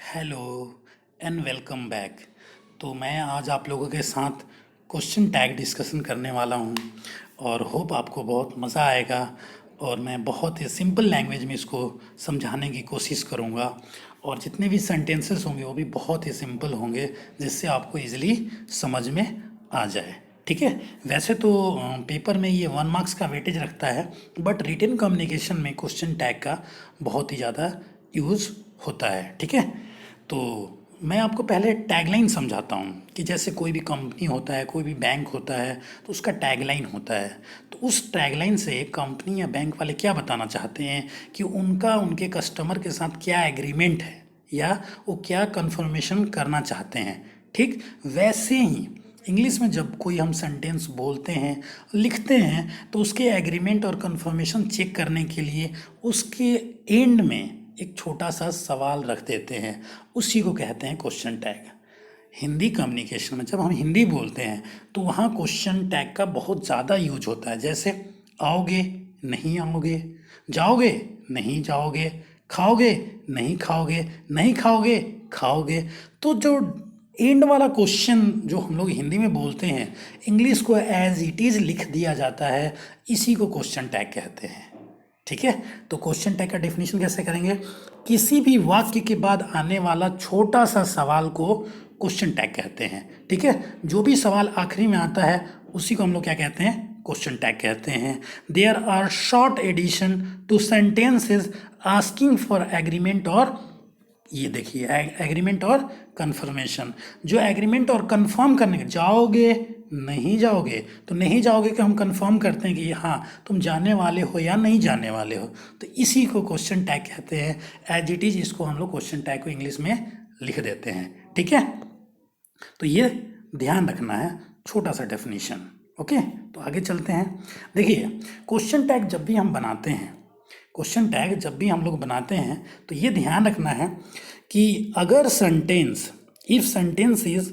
Hello and welcome back. तो मैं आज आप लोगों के साथ क्वेश्चन टैग डिस्कशन करने वाला हूँ और होप आपको बहुत मज़ा आएगा। और मैं बहुत ही सिंपल लैंग्वेज में इसको समझाने की कोशिश करूँगा और जितने भी सेंटेंसेस होंगे वो भी बहुत ही सिंपल होंगे जिससे आपको इजीली समझ में आ जाए। ठीक है। वैसे तो पेपर में ये 1 मार्क्स का वेटेज रखता है, बट रिटन कम्युनिकेशन में क्वेश्चन टैग का बहुत ही ज़्यादा यूज़ होता है। ठीक है। तो मैं आपको पहले टैगलाइन समझाता हूँ कि जैसे कोई भी कंपनी होता है, कोई भी बैंक होता है, तो उसका टैगलाइन होता है। तो उस टैगलाइन से कंपनी या बैंक वाले क्या बताना चाहते हैं कि उनका उनके कस्टमर के साथ क्या एग्रीमेंट है या वो क्या कंफर्मेशन करना चाहते हैं। ठीक वैसे ही इंग्लिश में जब कोई हम सेंटेंस बोलते हैं, लिखते हैं, तो उसके एग्रीमेंट और कंफर्मेशन चेक करने के लिए उसके एंड में एक छोटा सा सवाल रख देते हैं, उसी को कहते हैं क्वेश्चन टैग। हिंदी कम्युनिकेशन में जब हम हिंदी बोलते हैं तो वहाँ क्वेश्चन टैग का बहुत ज़्यादा यूज होता है। जैसे आओगे, नहीं आओगे, जाओगे, नहीं जाओगे, खाओगे, नहीं खाओगे, नहीं खाओगे, खाओगे। तो जो एंड वाला क्वेश्चन जो हम लोग हिंदी में बोलते हैं, इंग्लिश को एज इट इज़ लिख दिया जाता है, इसी को क्वेश्चन टैग कहते हैं। ठीक है। तो क्वेश्चन टैग का डेफिनेशन कैसे करेंगे? किसी भी वाक्य के बाद आने वाला छोटा सा सवाल को क्वेश्चन टैग कहते हैं। ठीक है। जो भी सवाल आखिरी में आता है उसी को हम लोग क्या कहते हैं? क्वेश्चन टैग कहते हैं। There are short addition to sentences asking for agreement और, ये देखिए, एग्रीमेंट और कंफर्मेशन। जो एग्रीमेंट और कंफर्म करने के, जाओगे, नहीं जाओगे, तो नहीं जाओगे कि हम कंफर्म करते हैं कि हाँ तुम जाने वाले हो या नहीं जाने वाले हो, तो इसी को क्वेश्चन टैग कहते हैं। एज इट इज़ इसको हम लोग क्वेश्चन टैग को इंग्लिश में लिख देते हैं। ठीक है। तो ये ध्यान रखना है, छोटा सा डेफिनेशन। ओके। तो आगे चलते हैं। देखिए, क्वेश्चन टैग जब भी हम बनाते हैं, क्वेश्चन टैग जब भी हम लोग बनाते हैं तो ये ध्यान रखना है कि अगर sentence, if sentence is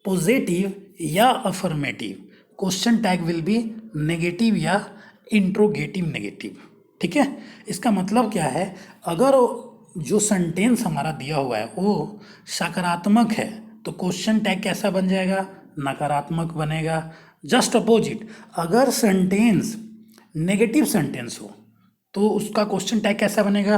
positive या affirmative, question tag will be negative या इंट्रोगेटिव नेगेटिव। ठीक है। इसका मतलब क्या है? अगर जो सेंटेंस हमारा दिया हुआ है वो सकारात्मक है तो क्वेश्चन टैग कैसा बन जाएगा? नकारात्मक बनेगा। जस्ट अपोजिट, अगर सेंटेंस नेगेटिव सेंटेंस हो तो उसका क्वेश्चन टैग कैसा बनेगा?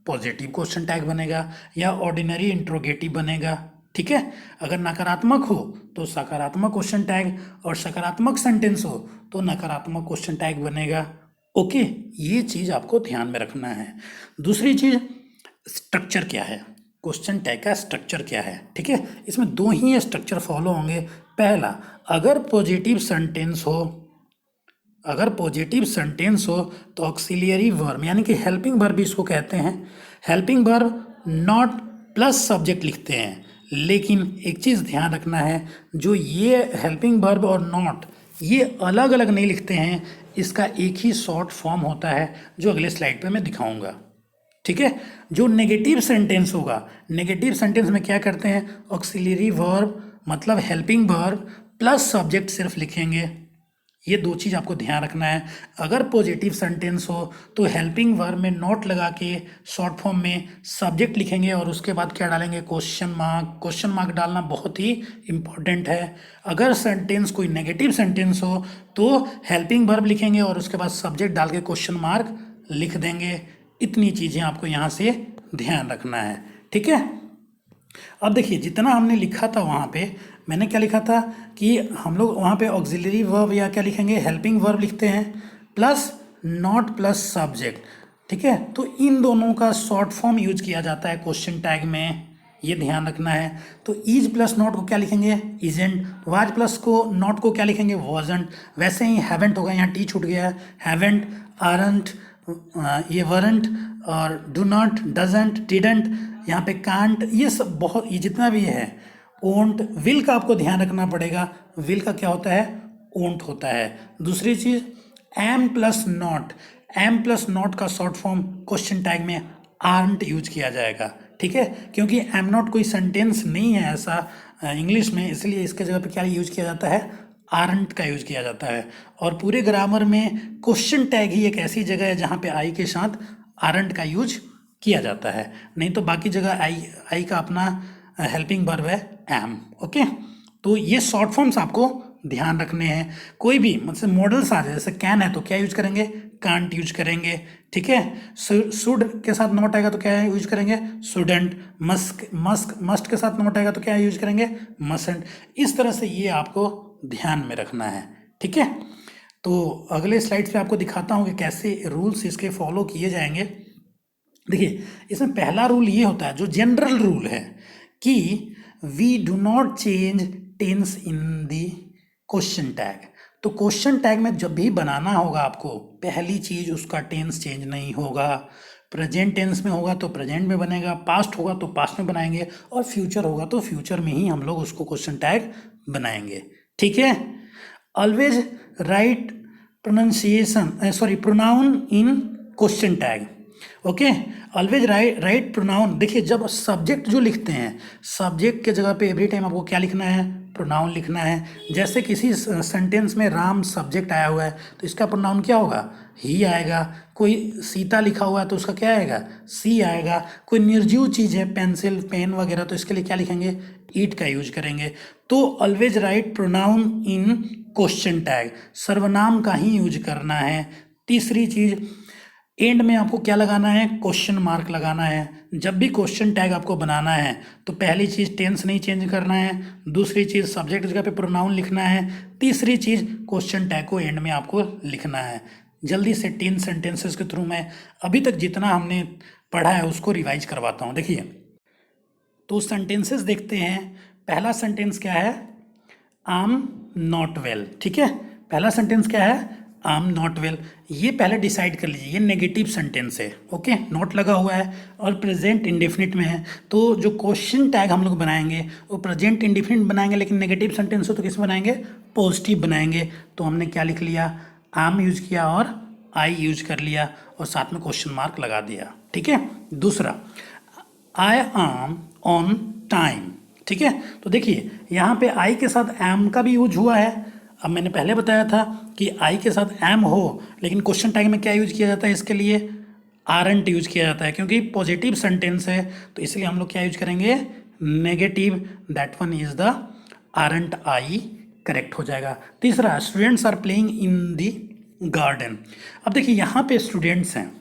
पॉजिटिव क्वेश्चन टैग बनेगा या ऑर्डिनरी इंट्रोगेटिव बनेगा। ठीक है। अगर नकारात्मक हो तो सकारात्मक क्वेश्चन टैग, और सकारात्मक सेंटेंस हो तो नकारात्मक क्वेश्चन टैग बनेगा। ओके। ये चीज़ आपको ध्यान में रखना है। दूसरी चीज़, स्ट्रक्चर क्या है, क्वेश्चन टैग का स्ट्रक्चर क्या है? ठीक है। इसमें दो ही स्ट्रक्चर फॉलो होंगे। पहला, अगर पॉजिटिव सेंटेंस हो, अगर पॉजिटिव सेंटेंस हो तो ऑक्सिलियरी वर्ब यानी कि हेल्पिंग वर्ब भी इसको कहते हैं। Helping verb not plus subject लिखते हैं, लेकिन एक चीज़ ध्यान रखना है, जो ये हेल्पिंग वर्ब और नॉट ये अलग अलग नहीं लिखते हैं, इसका एक ही शॉर्ट फॉर्म होता है जो अगले स्लाइड पे मैं दिखाऊंगा। ठीक है। जो नेगेटिव सेंटेंस होगा, नेगेटिव सेंटेंस में क्या करते हैं? ऑक्सिलियरी वर्ब मतलब हेल्पिंग वर्ब प्लस सब्जेक्ट सिर्फ लिखेंगे। ये दो चीज़ आपको ध्यान रखना है। अगर पॉजिटिव सेंटेंस हो तो हेल्पिंग वर्ब में नॉट लगा के शॉर्ट फॉर्म में सब्जेक्ट लिखेंगे और उसके बाद क्या डालेंगे? Question mark. क्वेश्चन मार्क डालना बहुत ही इंपॉर्टेंट है। अगर सेंटेंस कोई नेगेटिव सेंटेंस हो तो हेल्पिंग वर्ब लिखेंगे और उसके बाद सब्जेक्ट डाल के क्वेश्चन मार्क लिख देंगे। इतनी चीज़ें आपको यहाँ से ध्यान रखना है। ठीक है। अब देखिए, जितना हमने लिखा था वहाँ पे, मैंने क्या लिखा था कि हम लोग वहाँ पे ऑक्सिलरी वर्ब या क्या लिखेंगे? हेल्पिंग वर्ब लिखते हैं प्लस नॉट प्लस सब्जेक्ट। ठीक है। तो इन दोनों का शॉर्ट फॉर्म यूज किया जाता है क्वेश्चन टैग में, ये ध्यान रखना है। तो इज प्लस नॉट को क्या लिखेंगे? इजेंट। वाज प्लस को नॉट को क्या लिखेंगे? वॉजंट। वैसे ही हैवेंट होगा, यहाँ टी छूट गया है। हैवेंट, आरंट, ये वरंट, और डू नॉट, डजेंट, डिडंट, यहाँ पे कांट, ये सब बहुत, ये जितना भी है। ओंट, विल का आपको ध्यान रखना पड़ेगा। विल का क्या होता है? ओंट होता है। दूसरी चीज, am plus not. Am plus not का शॉर्ट फॉर्म क्वेश्चन टैग में आर्ट यूज किया जाएगा। ठीक है। क्योंकि एम नॉट कोई सेंटेंस नहीं है ऐसा इंग्लिश में, इसलिए इसके जगह पे क्या यूज किया जाता है? आरंट का यूज किया जाता है। और पूरे ग्रामर में क्वेश्चन टैग ही एक ऐसी जगह है जहाँ पे आई के साथ आरंट का यूज किया जाता है, नहीं तो बाकी जगह आई का अपना हेल्पिंग वर्ब है एम। ओके, तो ये शॉर्ट फॉर्म्स आपको ध्यान रखने हैं। कोई भी मतलब मॉडल्स आ जाए, जैसे कैन है तो क्या यूज करेंगे, कांट यूज करेंगे। ठीक है, शुड के साथ नॉट आएगा तो क्या यूज करेंगे, शुडंट। मस्ट के साथ नॉट आएगा तो क्या यूज करेंगे, मस्टंट। इस तरह से ये आपको ध्यान में रखना है। ठीक है, तो अगले स्लाइड्स पे आपको दिखाता हूँ कि कैसे रूल्स इसके फॉलो किए जाएंगे। देखिए, इसमें पहला रूल ये होता है, जो जनरल रूल है, कि we do not change tense in the question tag. तो क्वेश्चन टैग में जब भी बनाना होगा आपको, पहली चीज उसका टेंस चेंज नहीं होगा। प्रेजेंट टेंस में होगा तो प्रेजेंट में बनेगा, पास्ट होगा तो पास्ट में बनाएंगे, और फ्यूचर होगा तो फ्यूचर में ही हम लोग उसको क्वेश्चन टैग बनाएंगे। ठीक है, ऑलवेज राइट प्रोनाउन इन question tag. Okay, always right pronoun. देखिए, जब सब्जेक्ट जो लिखते हैं, सब्जेक्ट के जगह पे एवरी टाइम आपको क्या लिखना है, प्रोनाउन लिखना है। जैसे किसी सेंटेंस में राम सब्जेक्ट आया हुआ है तो इसका प्रोनाउन क्या होगा, ही आएगा। कोई सीता लिखा हुआ है तो उसका क्या आएगा, सी आएगा। कोई निर्जीव चीज़ है, पेंसिल पेन वगैरह, तो इसके लिए क्या लिखेंगे, ईट का यूज करेंगे। तो ऑलवेज राइट प्रोनाउन इन क्वेश्चन टैग, सर्वनाम का ही यूज करना है। तीसरी चीज, एंड में आपको क्या लगाना है, क्वेश्चन मार्क लगाना है। जब भी क्वेश्चन टैग आपको बनाना है तो पहली चीज़ टेंस नहीं चेंज करना है, दूसरी चीज़ सब्जेक्ट जगह पे प्रोनाउन लिखना है, तीसरी चीज़ क्वेश्चन टैग को एंड में आपको लिखना है। जल्दी से 3 सेंटेंसेस के थ्रू मैं अभी तक जितना हमने पढ़ा है उसको रिवाइज करवाता हूँ। देखिए, तो सेंटेंसेस देखते हैं। पहला सेंटेंस क्या है, आई एम नॉट वेल। ठीक है, पहला सेंटेंस क्या है, आई एम नॉट वेल। ये पहले डिसाइड कर लीजिए, ये नेगेटिव सेंटेंस है। ओके, नॉट लगा हुआ है और प्रेजेंट इंडेफिनिट में है, तो जो क्वेश्चन टैग हम लोग बनाएंगे वो प्रेजेंट इंडेफिनिट बनाएंगे, लेकिन नेगेटिव सेंटेंस हो तो किस बनाएंगे, पॉजिटिव बनाएंगे। तो हमने क्या लिख लिया, आई एम यूज किया और आई यूज कर लिया और साथ में क्वेश्चन मार्क लगा दिया। ठीक है, दूसरा, आई एम ऑन टाइम। ठीक है, तो देखिए यहाँ पे आई के साथ एम का भी यूज हुआ है। अब मैंने पहले बताया था कि आई के साथ एम हो, लेकिन क्वेश्चन टैग में क्या यूज किया जाता है, इसके लिए आरंट यूज किया जाता है, क्योंकि पॉजिटिव सेंटेंस है तो इसलिए हम लोग क्या यूज करेंगे, negative. That one is the aren't I, correct हो जाएगा। तीसरा, students are playing in the garden. अब देखिए यहाँ पे स्टूडेंट्स हैं,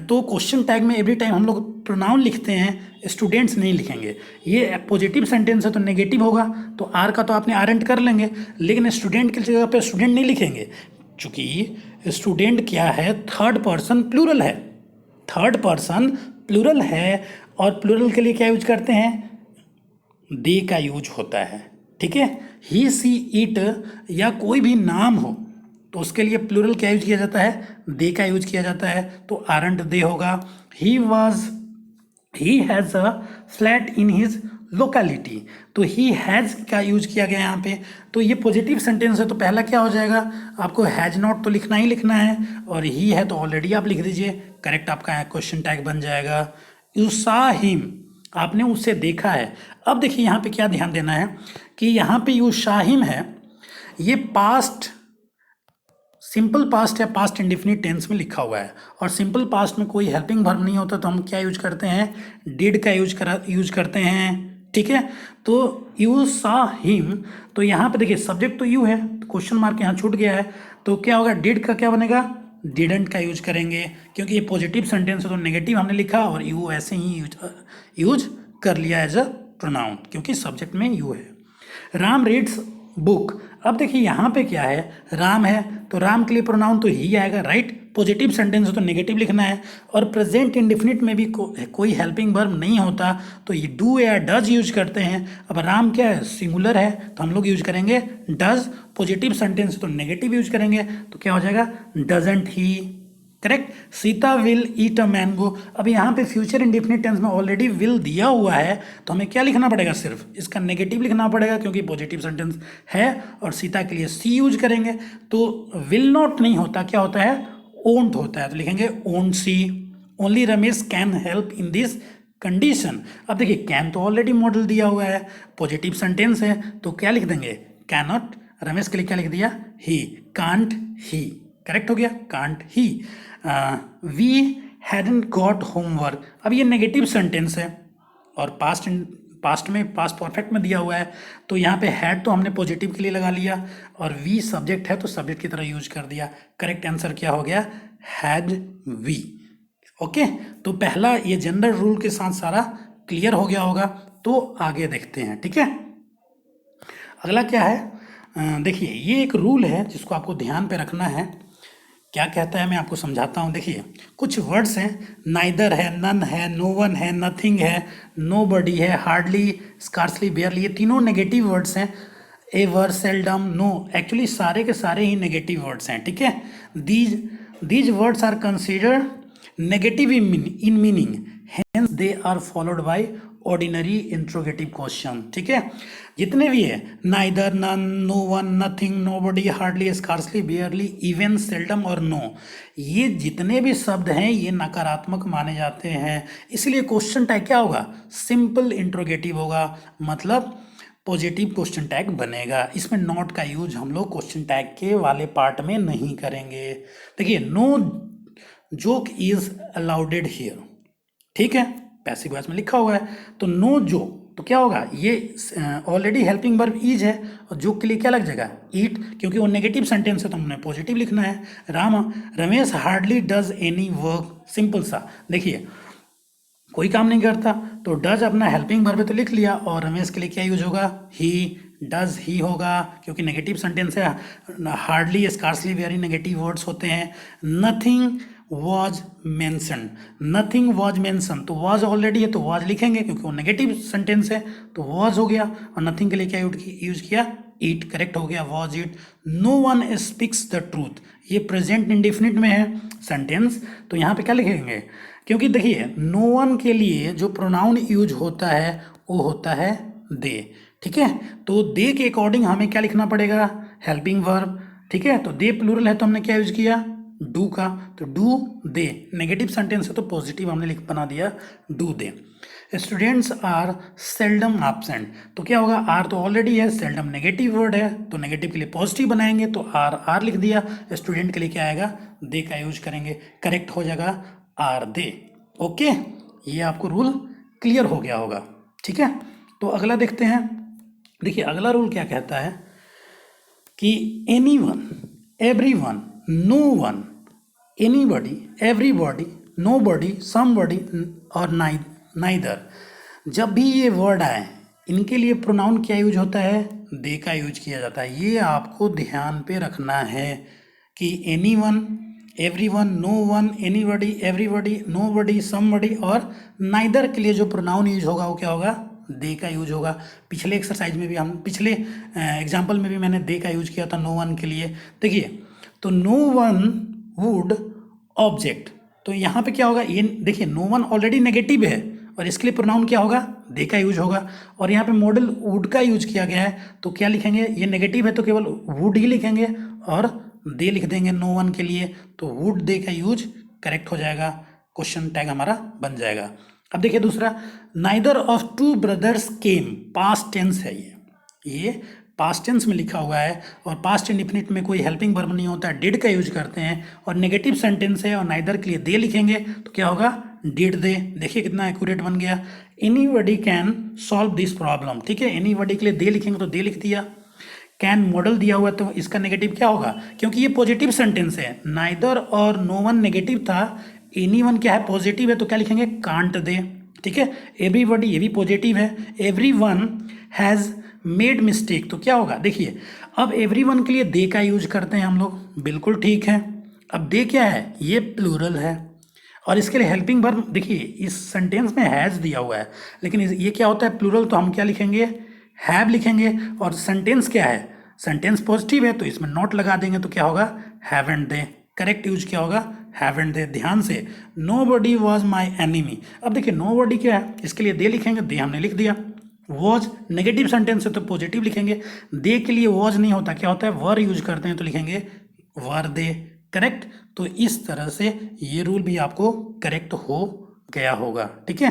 तो क्वेश्चन टैग में एवरी टाइम हम लोग प्रोनाउन लिखते हैं, स्टूडेंट्स नहीं लिखेंगे। ये पॉजिटिव सेंटेंस है तो नेगेटिव होगा, तो आर का तो आपने आरंट कर लेंगे, लेकिन स्टूडेंट की जगह पे स्टूडेंट नहीं लिखेंगे, क्योंकि स्टूडेंट क्या है, थर्ड पर्सन प्लूरल है। थर्ड पर्सन प्लूरल है और प्लूरल के लिए क्या यूज करते हैं, दे का यूज होता है। ठीक है, ही सी इट या कोई भी नाम हो तो उसके लिए प्लूरल क्या यूज किया जाता है, दे का यूज किया जाता है, तो आरंट दे होगा। He has a flat in his locality, तो ही हैज़ का यूज किया गया यहाँ पे। तो ये पॉजिटिव सेंटेंस है तो पहला क्या हो जाएगा, आपको हैज़ नॉट तो लिखना ही लिखना है, और ही है तो ऑलरेडी आप लिख दीजिए, करेक्ट आपका क्वेश्चन टैग बन जाएगा। यू सा हिम, आपने उससे देखा है। अब देखिए यहाँ पे क्या ध्यान देना है कि यहाँ पे यू सा हिम है, ये पास्ट सिंपल पास्ट या पास्ट इंडेफिनिट टेंस में लिखा हुआ है, और सिंपल पास्ट में कोई हेल्पिंग वर्ब नहीं होता तो हम क्या यूज करते हैं, डिड का यूज करते हैं। ठीक है, तो यू सा हिम, तो यहाँ पे देखिए सब्जेक्ट तो यू है, क्वेश्चन मार्क यहाँ छूट गया है, तो क्या होगा, डिड का क्या बनेगा, डिडंट का यूज करेंगे, क्योंकि ये पॉजिटिव सेंटेंस है तो नेगेटिव हमने लिखा और यू ऐसे ही यूज कर लिया एज अ प्रोनाउन, क्योंकि सब्जेक्ट में यू है। Ram reads book. अब देखिए यहाँ पे क्या है, राम है तो राम के लिए प्रोनाउन तो ही आएगा, राइट। पॉजिटिव सेंटेंस है तो नेगेटिव लिखना है, और प्रेजेंट इंडेफिनिट में भी कोई हेल्पिंग वर्ब नहीं होता तो ये डू या डज यूज करते हैं। अब राम क्या है, सिंगुलर है तो हम लोग यूज करेंगे डज। पॉजिटिव सेंटेंस है तो नेगेटिव यूज करेंगे, तो क्या हो जाएगा, doesn't he, correct. Sita will eat a mango. अब यहाँ पे फ्यूचर इंडेफिनिट टेंस में ऑलरेडी विल दिया हुआ है तो हमें क्या लिखना पड़ेगा, सिर्फ इसका नेगेटिव लिखना पड़ेगा, क्योंकि पॉजिटिव सेंटेंस है, और सीता के लिए सी यूज करेंगे। तो विल नॉट नहीं होता, क्या होता है, ओंट होता है, तो लिखेंगे ओंट सी। Only Ramesh can help in this condition. अब देखिए कैन तो ऑलरेडी मॉडल दिया हुआ है, पॉजिटिव सेंटेंस है तो क्या लिख देंगे, कैन नॉट। रमेश के लिए क्या लिख दिया, ही। कांट ही, करेक्ट हो गया, कांट ही। We hadn't got homework. अब ये नेगेटिव सेंटेंस है और पास्ट परफेक्ट में दिया हुआ है, तो यहाँ पे हैड तो हमने पॉजिटिव के लिए लगा लिया और वी सब्जेक्ट है तो सब्जेक्ट की तरह यूज कर दिया। करेक्ट आंसर क्या हो गया? Had we. ओके, तो पहला ये जनरल रूल के साथ सारा क्लियर हो गया होगा। तो आगे देखते हैं, ठीक है। अगला क्या है, देखिए ये एक रूल है जिसको आपको ध्यान पे रखना है। क्या कहता है मैं आपको समझाता हूँ। देखिए कुछ वर्ड्स हैं, नाइदर है, नन है, नो वन है, नथिंग है, नो बडी है, हार्डली, स्कार्सली, बेयरली, ये तीनों नेगेटिव वर्ड्स हैं। एवर, सेल्डम, नो, एक्चुअली सारे के सारे ही नेगेटिव वर्ड्स हैं, ठीक है। These words are considered negative in meaning, hence they are followed by ordinary interrogative question, ठीक है। जितने भी है, neither, none, no one, nothing, nobody, hardly, scarcely, barely, even, seldom और नो, ये जितने भी शब्द हैं ये नकारात्मक माने जाते हैं। इसलिए क्वेश्चन टैग क्या होगा? सिंपल इंट्रोगेटिव होगा, मतलब पॉजिटिव क्वेश्चन टैग बनेगा। इसमें नॉट का यूज हम लोग क्वेश्चन टैग के वाले पार्ट में नहीं करेंगे। देखिए no joke is allowed here, ठीक है, पैसिव वॉइस में लिखा हुआ है। तो नो जो, तो क्या होगा? ये ऑलरेडी हेल्पिंग वर्ब इज है और जोक के लिए क्या लग जाएगा? ईट, क्योंकि वो नेगेटिव सेंटेंस है तो हमने पॉजिटिव लिखना है। Ramesh hardly does any work, simple सा, देखिए कोई काम नहीं करता तो डज अपना हेल्पिंग वर्ब तो लिख लिया और रमेश के लिए क्या यूज होगा? ही, डज ही होगा क्योंकि नेगेटिव सेंटेंस है। Hardly, scarcely, very negative words होते हैं। Nothing was mention, nothing was mention, तो वॉज ऑलरेडी है तो वॉज लिखेंगे क्योंकि वो नेगेटिव सेंटेंस है तो वॉज हो गया। और नथिंग के लिए क्या यूज किया? ईट, करेक्ट हो गया, was eat. No one speaks the truth, ये प्रेजेंट इंडेफिनिट में है सेंटेंस, तो यहाँ पे क्या लिखेंगे? क्योंकि देखिए नो वन के लिए जो प्रोनाउन यूज होता है वो होता है दे, ठीक है। तो दे के अकॉर्डिंग हमें क्या लिखना पड़ेगा? हेल्पिंग वर्ब, ठीक है। तो दे प्लूरल है तो हमने क्या यूज किया? डू का, तो डू दे। नेगेटिव सेंटेंस है तो पॉजिटिव हमने बना दिया do they. Students are seldom absent, तो क्या होगा? आर तो ऑलरेडी है, सेल्डम नेगेटिव वर्ड है तो नेगेटिव के लिए पॉजिटिव बनाएंगे तो आर लिख दिया। स्टूडेंट के लिए क्या आएगा? दे का यूज करेंगे, करेक्ट हो जाएगा आर दे। ओके, ये आपको रूल क्लियर हो गया होगा, ठीक है। तो अगला देखते हैं। देखिए अगला रूल क्या कहता है कि anyone, everyone, no one, anybody, everybody, nobody, somebody और नाइदर, जब भी ये वर्ड आए इनके लिए प्रोनाउन क्या यूज होता है? दे का यूज किया जाता है। ये आपको ध्यान पे रखना है कि anyone, everyone, no one, anybody, everybody, nobody, somebody और नाइदर के लिए जो प्रोनाउन यूज होगा वो क्या होगा? दे का यूज होगा। पिछले एक्सरसाइज में भी हम पिछले एग्जाम्पल में भी मैंने दे का यूज किया था नो वन के लिए। देखिए तो नो वन वुड ऑब्जेक्ट, तो यहाँ पे क्या होगा? ये देखिए नो वन ऑलरेडी नेगेटिव है और इसके लिए प्रोनाउन क्या होगा? दे का यूज होगा। और यहाँ पे मॉडल वुड का यूज किया गया है तो क्या लिखेंगे? ये नेगेटिव है तो केवल वुड ही लिखेंगे और दे लिख देंगे नो वन के लिए, तो वुड दे का यूज करेक्ट हो जाएगा, क्वेश्चन टैग हमारा बन जाएगा। अब देखिए दूसरा, neither of two brothers came, past tense है ये पास्ट टेंस में लिखा हुआ है और पास्ट इंडेफिनिट में कोई हेल्पिंग वर्ब नहीं होता, डिड का यूज करते हैं और नेगेटिव सेंटेंस है और नाइदर के लिए दे लिखेंगे तो क्या होगा? Did they. देखिए कितना एक्यूरेट बन गया। Anybody can solve this problem, ठीक है, एनीबॉडी के लिए दे लिखेंगे तो दे लिख दिया। कैन मॉडल दिया हुआ तो इसका नेगेटिव क्या होगा? क्योंकि ये पॉजिटिव सेंटेंस है, नाइदर और नो वन नेगेटिव था, एनी वन क्या है? पॉजिटिव है तो क्या लिखेंगे? कांट दे, ठीक है। एवरीबॉडी ये भी पॉजिटिव है। Every one has made mistake तो क्या होगा? देखिए अब एवरी वन के लिए दे का यूज करते हैं हम लोग, बिल्कुल ठीक है। अब दे क्या है? ये प्लूरल है और इसके लिए हेल्पिंग वर्ब, देखिए इस सेंटेंस में हैज़ दिया हुआ है लेकिन ये क्या होता है? प्लूरल, तो हम क्या लिखेंगे? हैव लिखेंगे। और सेंटेंस क्या है? सेंटेंस पॉजिटिव है तो इसमें नॉट लगा देंगे तो क्या होगा? हैवंट दे। करेक्ट यूज क्या होगा? हैवंट दे। ध्यान से, नोबडी वॉज माई एनिमी, अब देखिए नोबडी क्या है? इसके लिए दे लिखेंगे, दे हमने लिख दिया। वॉज नेगेटिव सेंटेंस है तो पॉजिटिव लिखेंगे। दे के लिए वॉज नहीं होता, क्या होता है? वर यूज करते हैं तो लिखेंगे वर दे, करेक्ट। तो इस तरह से ये रूल भी आपको करेक्ट हो गया होगा, ठीक है,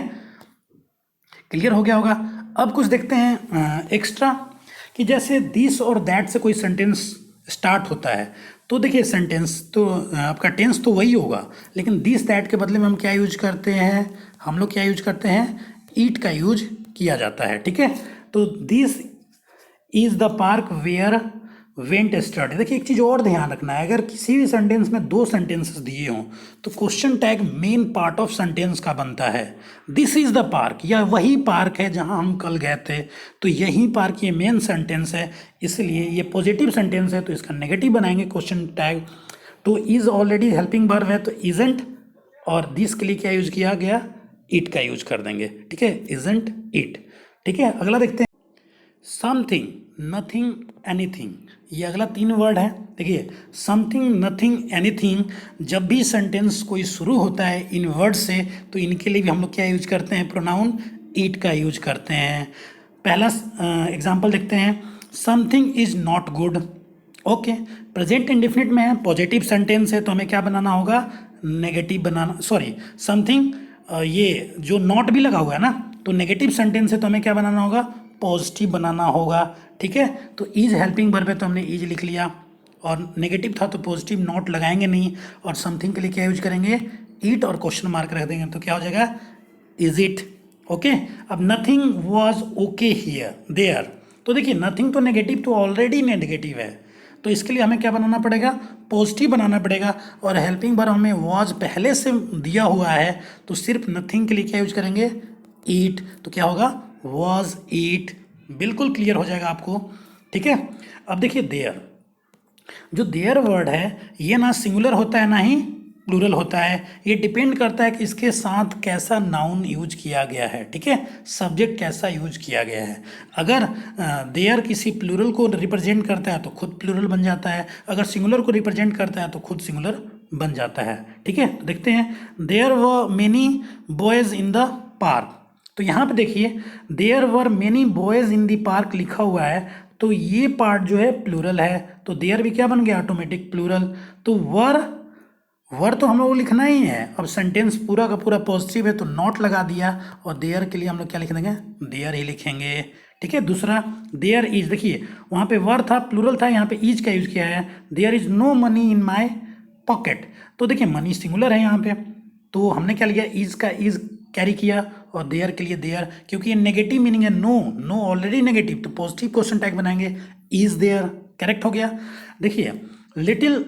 क्लियर हो गया होगा। अब कुछ देखते हैं एक्स्ट्रा कि जैसे दिस और दैट से कोई सेंटेंस स्टार्ट होता है, तो देखिए सेंटेंस तो आपका टेंस तो वही होगा, लेकिन दिस दैट के बदले में हम क्या यूज करते हैं, हम लोग क्या यूज करते हैं, ईट का यूज किया जाता है। ठीक है, तो this is the park where went study. देखिए एक चीज़ और ध्यान रखना है, अगर किसी भी सेंटेंस में दो सेंटेंसेस दिए हों तो question tag main part of sentence का बनता है। दिस इज द पार्क, या वही पार्क है जहां हम कल गए थे, तो यही पार्क ये मेन सेंटेंस है, इसलिए ये पॉजिटिव सेंटेंस है तो इसका नेगेटिव बनाएंगे क्वेश्चन टैग। तो इज ऑलरेडी हेल्पिंग वर्ब है तो इजंट, और दिस के लिए क्या यूज किया गया, इट का यूज कर देंगे। ठीक है, इजंट इट। ठीक है, अगला देखते हैं, समथिंग, नथिंग, एनीथिंग। ये अगला तीन वर्ड है। देखिए समथिंग, नथिंग, एनीथिंग, जब भी सेंटेंस कोई शुरू होता है इन वर्ड से तो इनके लिए भी हम लोग क्या यूज करते हैं, प्रोनाउन इट का यूज करते हैं। पहला एग्जाम्पल देखते हैं, something is not good. Okay, present indefinite में है, पॉजिटिव सेंटेंस है तो हमें क्या बनाना होगा, नेगेटिव बनाना, सॉरी समथिंग, ये जो नॉट भी लगा हुआ है ना, तो नेगेटिव सेंटेंस है तो हमें क्या बनाना होगा, पॉजिटिव बनाना होगा। ठीक है, तो इज हेल्पिंग वर्ब है तो हमने इज लिख लिया, और नेगेटिव था तो पॉजिटिव नॉट लगाएंगे नहीं, और समथिंग के लिए क्या यूज करेंगे, ईट और क्वेश्चन मार्क रख देंगे, तो क्या हो जाएगा, इज इट। ओके, अब nothing was okay here there, तो देखिए नथिंग तो नेगेटिव तो ऑलरेडी नेगेटिव है, तो इसके लिए हमें क्या बनाना पड़ेगा, पॉजिटिव बनाना पड़ेगा, और हेल्पिंग वर्ब हमें वॉज पहले से दिया हुआ है तो सिर्फ नथिंग के लिए क्या यूज करेंगे, ईट, तो क्या होगा, वॉज ईट। बिल्कुल क्लियर हो जाएगा आपको। ठीक है, अब देखिए देयर, जो देयर वर्ड है ये ना सिंगुलर होता है ना ही प्लूरल होता है, ये डिपेंड करता है कि इसके साथ कैसा नाउन यूज किया गया है। ठीक है, सब्जेक्ट कैसा यूज किया गया है। अगर देयर किसी प्लूरल को रिप्रेजेंट करता है तो खुद प्लूरल बन जाता है, अगर सिंगुलर को रिप्रेजेंट करता है तो खुद सिंगुलर बन जाता है। ठीक है, तो देखते हैं, there were many boys in the park, तो यहाँ पे देखिए there were many boys in the park लिखा हुआ है, तो ये पार्ट जो है प्लूरल है, तो देयर भी क्या बन गया, ऑटोमेटिक प्लूरल। तो वर तो हम लोग को लिखना ही है, अब सेंटेंस पूरा का पूरा पॉजिटिव है तो नॉट लगा दिया, और देयर के लिए हम लोग क्या लिख देंगे, देयर ही लिखेंगे। ठीक है, दूसरा देयर इज, देखिए वहाँ पे वर था प्लूरल था, यहाँ पे इज का यूज किया है, there is no money in my pocket, तो देखिए मनी सिंगुलर है यहाँ पे, तो हमने क्या लिया, इज का इज कैरी किया, और देयर के लिए देयर, क्योंकि ये नेगेटिव मीनिंग है, नो नो ऑलरेडी नेगेटिव, तो पॉजिटिव क्वेश्चन टैग बनाएंगे, इज देयर, करेक्ट हो गया। देखिए लिटिल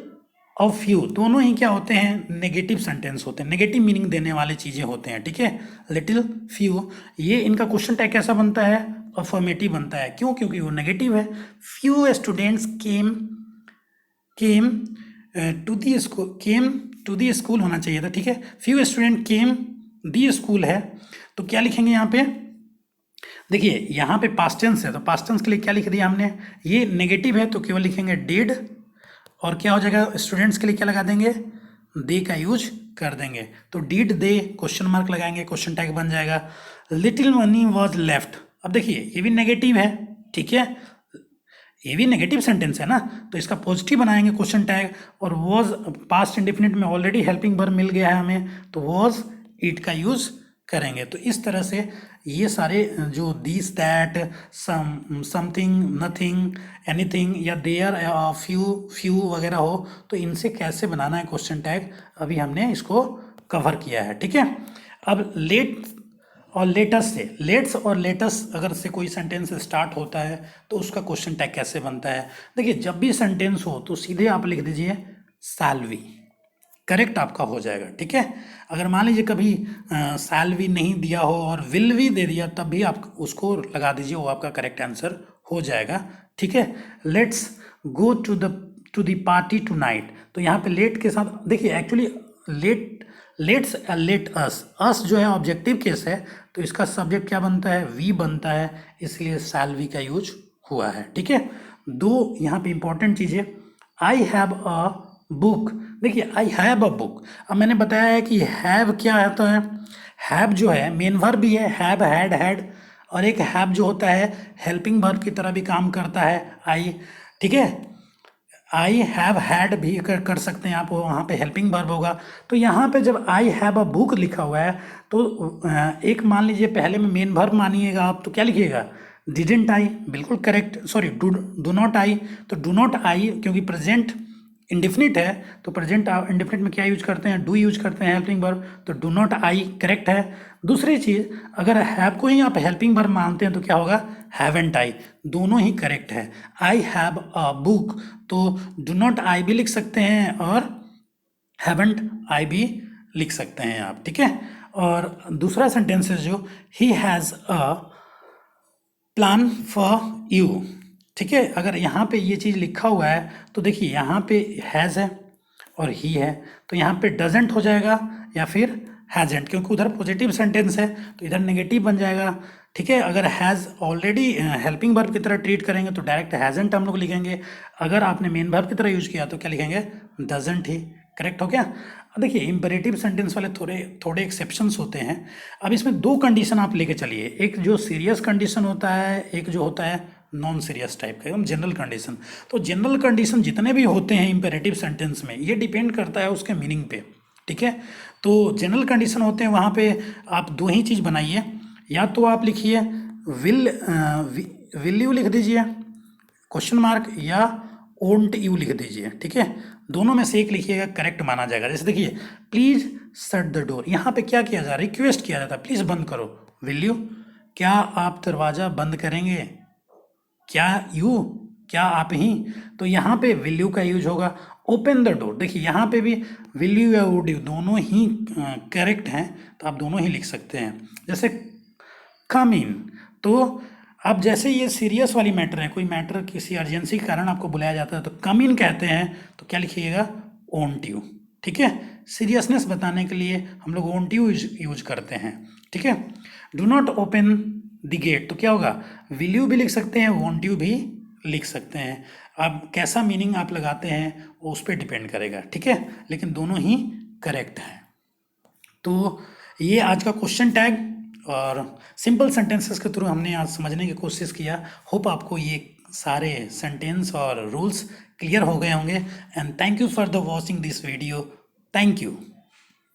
और फ्यू दोनों ही क्या होते हैं, नेगेटिव सेंटेंस होते हैं, नेगेटिव मीनिंग देने वाले चीज़ें होते हैं। ठीक है, लिटिल फ्यू, ये इनका क्वेश्चन टैग कैसा बनता है, अफर्मेटिव बनता है, क्यों, क्योंकि वो नेगेटिव है। Few students came came to the school, came to the school होना चाहिए था। ठीक है, few student came the school है, तो क्या लिखेंगे यहाँ पे, देखिए यहाँ पे पास्ट टेंस है तो पास्ट टेंस के लिए क्या लिख दिया हमने, ये नेगेटिव है तो केवल लिखेंगे डिड, और क्या हो जाएगा, स्टूडेंट्स के लिए क्या लगा देंगे, दे का यूज कर देंगे, तो डिड दे क्वेश्चन मार्क लगाएंगे, क्वेश्चन टैग बन जाएगा। लिटिल मनी वॉज लेफ्ट, अब देखिए ये भी नेगेटिव है, ठीक है, ये भी नेगेटिव सेंटेंस है ना, तो इसका पॉजिटिव बनाएंगे क्वेश्चन टैग, और वॉज पास्ट इंडेफिनिट में ऑलरेडी हेल्पिंग वर्ब मिल गया है हमें, तो वॉज इट का यूज करेंगे। तो इस तरह से ये सारे जो this that something nothing anything या देयर फ्यू वगैरह हो, तो इनसे कैसे बनाना है क्वेश्चन टैग, अभी हमने इसको कवर किया है। ठीक है, अब लेट और लेटस से, लेट्स और लेटस अगर से कोई सेंटेंस स्टार्ट होता है तो उसका क्वेश्चन टैग कैसे बनता है। देखिए जब भी सेंटेंस हो तो सीधे आप लिख दीजिए सैलवी, करेक्ट आपका हो जाएगा। ठीक है, अगर मान लीजिए कभी सैलवी नहीं दिया हो और विल भी दे दिया तब भी आप उसको लगा दीजिए, वो आपका करेक्ट आंसर हो जाएगा। ठीक है, let's go to the party tonight, तो यहाँ पे लेट के साथ देखिए एक्चुअली लेट्स लेट अस जो है ऑब्जेक्टिव केस है, तो इसका सब्जेक्ट क्या बनता है, वी बनता है, इसलिए सैलवी का यूज हुआ है। ठीक है, दो यहाँ पे इंपॉर्टेंट चीज़ें, आई हैव अ बुक, देखिए आई हैव अ बुक, अब मैंने बताया है कि हैव क्या होता है, हैव जो है मेन वर्ब भी है, हैव हैड हैड, और एक हैव जो होता है हेल्पिंग वर्ब की तरह भी काम करता है, आई। ठीक है, आई हैव हैड भी कर सकते हैं आप, वहाँ पे हेल्पिंग वर्ब होगा। तो यहाँ पे जब आई हैव अ बुक लिखा हुआ है तो एक मान लीजिए पहले में मेन वर्ब मानिएगा आप, तो क्या लिखिएगा, डिडेंट आई बिल्कुल correct, sorry do not I, तो डू नॉट आई क्योंकि प्रेजेंट इंडेफिनिट है तो प्रेजेंट इंडेफिनिट में क्या यूज करते हैं, डू यूज करते हैं हेल्पिंग वर्ब, तो डू नॉट आई करेक्ट है। दूसरी चीज़, अगर हैव को ही आप हेल्पिंग वर्ब मानते हैं तो क्या होगा, हैवेंट आई, दोनों ही करेक्ट है। आई हैव अ बुक, तो डू नॉट आई भी लिख सकते हैं और हैवेंट आई भी लिख सकते हैं आप, ठीक है। और दूसरा सेंटेंस है जो he has a plan for you, ठीक है। अगर यहाँ पे ये चीज़ लिखा हुआ है तो देखिए यहाँ पे हैज़ है और ही है, तो यहाँ पे डजेंट हो जाएगा या फिर हैजेंट, क्योंकि उधर पॉजिटिव सेंटेंस है तो इधर नेगेटिव बन जाएगा, ठीक है। अगर हैज़ ऑलरेडी हेल्पिंग वर्ब की तरह ट्रीट करेंगे तो डायरेक्ट हैजेंट हम लोग लिखेंगे, अगर आपने मेन वर्ब की तरह यूज किया तो क्या लिखेंगे, डजेंट ही, करेक्ट हो गया। अब देखिए इंपेरेटिव सेंटेंस वाले थोड़े एक्सेप्शंस होते हैं। अब इसमें दो कंडीशन आप लेके चलिए, एक जो सीरियस कंडीशन होता है, एक जो होता है नॉन सीरियस टाइप का, एकदम जनरल कंडीशन। तो जनरल कंडीशन जितने भी होते हैं इंपेरेटिव सेंटेंस में, ये डिपेंड करता है उसके मीनिंग पे, ठीक है। तो जनरल कंडीशन होते हैं वहाँ पे आप दो ही चीज़ बनाइए, या तो आप लिखिए विल यू लिख दीजिए क्वेश्चन मार्क, या ओंट यू लिख दीजिए, ठीक है। दोनों में से एक लिखिएगा, करेक्ट माना जाएगा। जैसे देखिए प्लीज शट द डोर, यहाँ पे क्या किया जा रहा है, रिक्वेस्ट किया जाता है, प्लीज बंद करो। विल यू, क्या आप दरवाजा बंद करेंगे, क्या यू, क्या आप ही, तो यहाँ पे विल यू का यूज होगा। ओपन द डोर, देखिए यहाँ पे भी विल यू या वुड यू दोनों ही करेक्ट हैं, तो आप दोनों ही लिख सकते हैं। जैसे कम इन, तो अब जैसे ये सीरियस वाली मैटर है, कोई मैटर किसी अर्जेंसी के कारण आपको बुलाया जाता है तो कम इन कहते हैं, तो क्या लिखिएगा, ओंट यू, ठीक है। सीरियसनेस बताने के लिए हम लोग ओंट यू यूज करते हैं, ठीक है। Do not open the gate, तो क्या होगा, विल यू भी लिख सकते हैं, वॉन्ट यू भी लिख सकते हैं। अब कैसा मीनिंग आप लगाते हैं वो उस पर डिपेंड करेगा, ठीक है, लेकिन दोनों ही करेक्ट हैं। तो ये आज का क्वेश्चन टैग और सिंपल सेंटेंसेस के थ्रू हमने आज समझने की कोशिश किया। होप आपको ये सारे सेंटेंस और रूल्स क्लियर हो गए होंगे। And thank you for the watching this video, thank you.